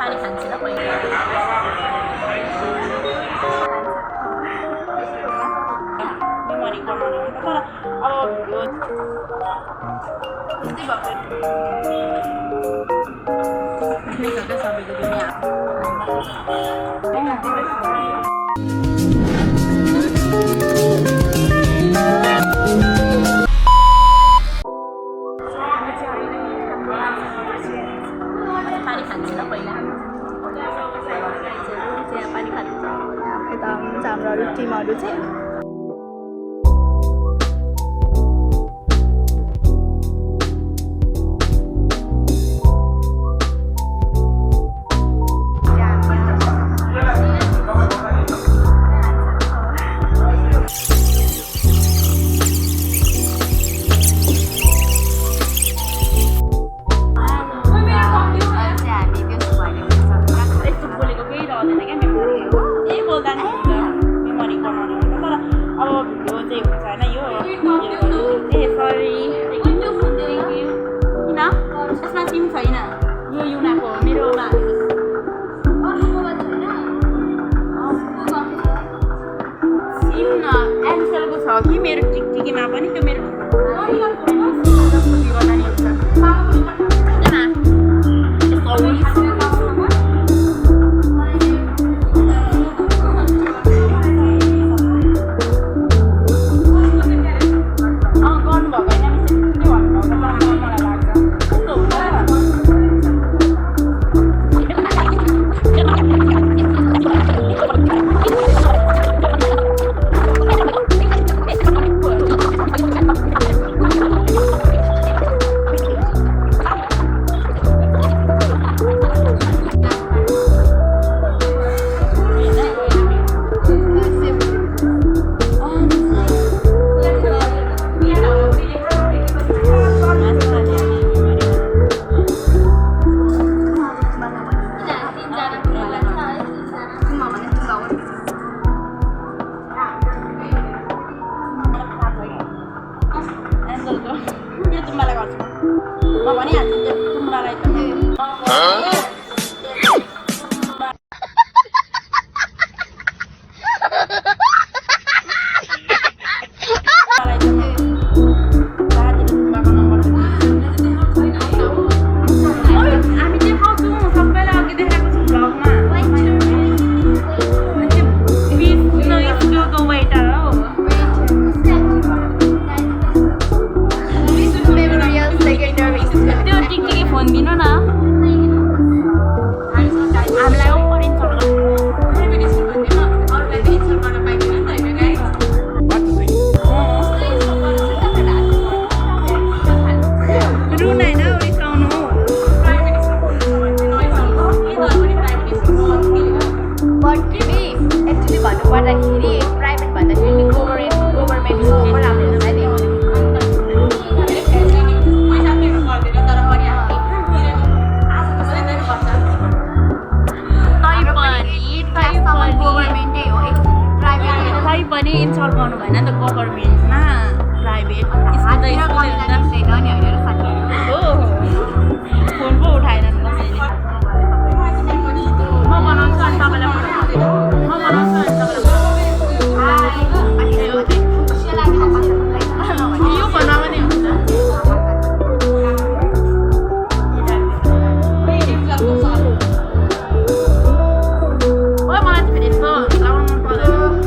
पानी खान्छ र पहिले मेमोरी बनाउने हो तर अब यो त्यस्तै भएको सबैको दुनियाँ पानी खान्छ र पहिला पानी खान्छ यता हुन्छ हाम्रो अरू टिमहरू चाहिँ कि मेरो टिकटिकीमा पनि त्यो मेरो इन्सल्ट गर्नु भएन नि त गभर्मेन्टमा प्राइभेट फोन पो उठाएन कसैले म बनाउँछु अनि तपाईँलाई म बनाउँछु अनि तपाईँलाई यो भन्दा पनि हुन्छ मलाई फेरि यस्तो लगाउनु पर्दैन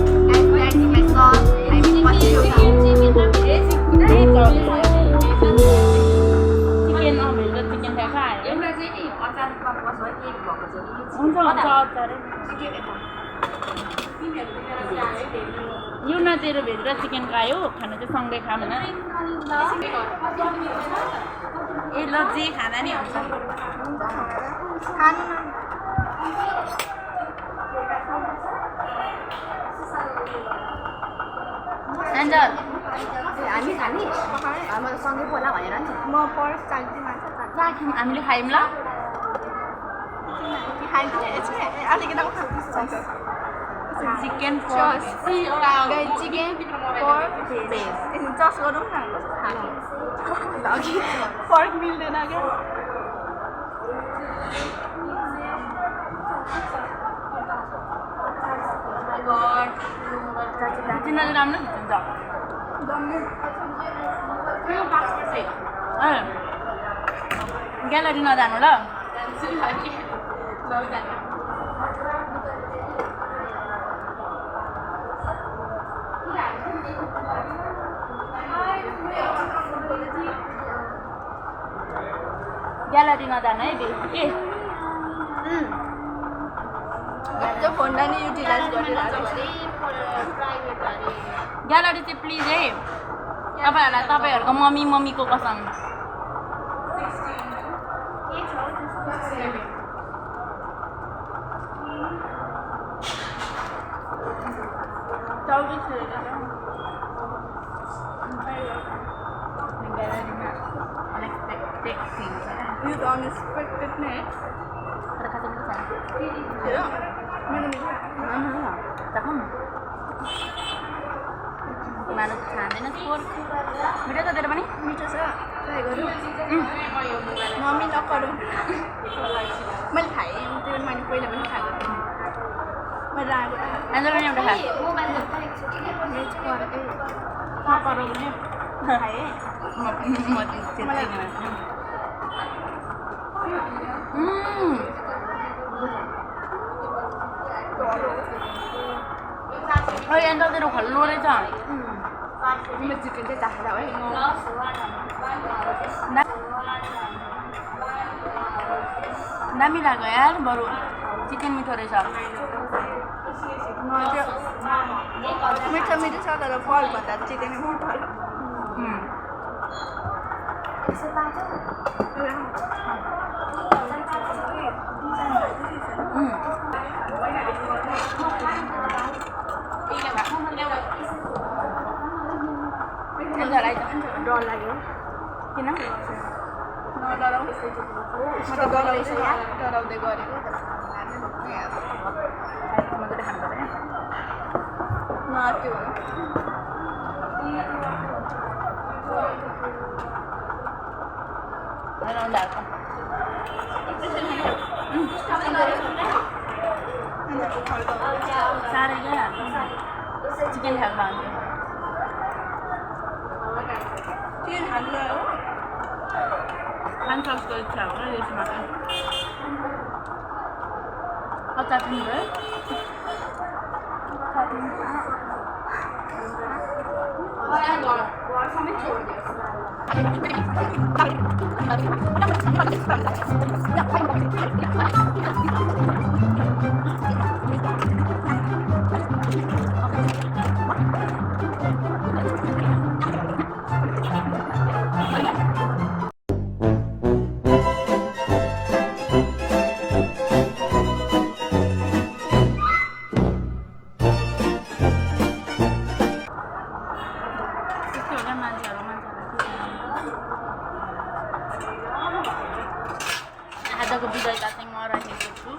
यो नजेरो भेज र चिकन खायो खाना चाहिँ सँगै खाऊँ न ए ल जे खाना नि हुन्छ एन्जल हामी खाने हामी सँगै बोला भनेर नि म पर्स चाहिँदै मान्छ हामीले खायौँ ल चिकन पर्क चिकन पर्क भेज जस गरौँ न पर्क मिल्दैन क्या क्यामेरा चाहिँ राम्रो खिच्छ ग्यालरी नजानु ल ग्यालरी नजानु है के फोनलाई नै युटिलाइज गरिरहेको ग्यालरी चाहिँ प्लिज है तपाईँहरूलाई तपाईँहरूको मम्मीको कसम अनएक्सपेक्टेड नै मानु खाँदैन स्कोर मिठो छ तेरो पनि मिठो छ ट्राई गरौँ मम्मी नगरौँ मैले खाएँ त्यो मैले पहिला पनि खाएको थिएँ मैले आएको एन्जल पनि एउटा खा खाएँ एन्जल तेरो खल्लो रहेछ चिकन चाहिँ चाखेर है दामी लाग्यो यार बरु चिकन मिठो रहेछ मिठो मिठो छ तर फल भन्दा चिकन मिठो डर लाग्यो किन नडराउ म त डराउँछु डराउँदै गरेको मात्रै खानु पर्यो न त्यो साह्रै क्या चिकन खाएको चिकन खानु हो खानु सक्छको इच्छा हो यसमा अचार पनि भयो आजको विजयता चाहिँ म रहेको छु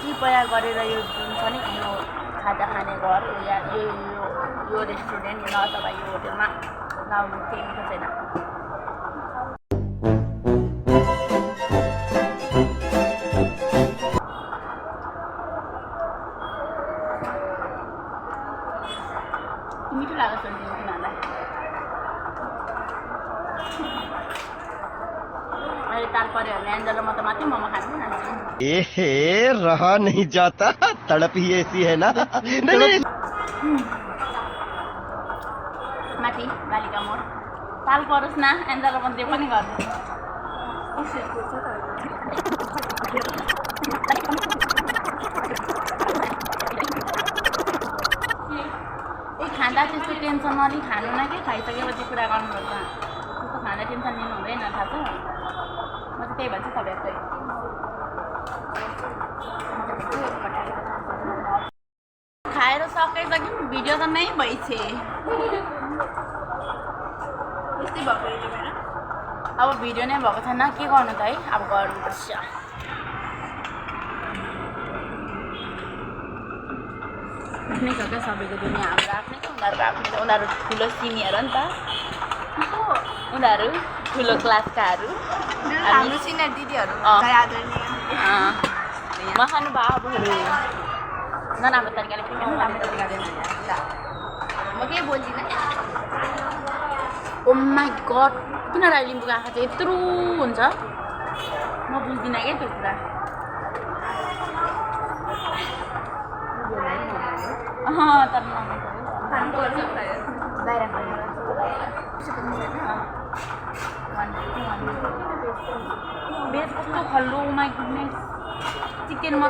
कृपया गरेर यो जुन छ नि यो खाजा खाने घर या यो रेस्टुरेन्ट न अथवा यो होटेलमा नआउनु केही मिठो छैन मिठो लाग्छ तिनीहरूलाई अहिले ताल पऱ्यो भने एन्जल र म त मात्रै मोमो खानु जान्छु एहे रहा नहीं जाता तड़प ही ऐसी है ना माथि बालिका मोड ताल परोस् न एन्जल र म जे पनि गर्छु खाँदा त्यस्तो टेन्सन नलि खानु न के खाइसकेपछि कुरा गर्नुपर्छ त्यस्तो खाँदा टेन्सन लिनु हुँदैन थाहा छ म चाहिँ त्यही भन्छ तपाईँहरूलाई खाएर सकाइसक्यौँ भिडियो त नै भइछे यस्तै भएको रहेछ मेरो अब भिडियो नै भएको छैन के गर्नु त है अब गर्नुपर्छ आफ्नै छ क्या सबैको दुनियाँ हाम्रो आफ्नै छ उनीहरूको आफ्नै छ उनीहरू ठुलो सिनियर हो नि त उनीहरू ठुलो क्लासकाहरू हाम्रो सिनियर दिदीहरू महानुभावहरू नराम्रो तरिकाले फ्याँक्दैन राम्रो तरिकाले ल म केही बोल्दिनँ ओ माई गड किन राइलिङको आँखा चाहिँ यत्रो हुन्छ म बुझ्दिनँ क्या त्यो कुरा तर खानुपर्छ बाहिर बेस कस्तो खल्लो माई गुडनेस चिकनमा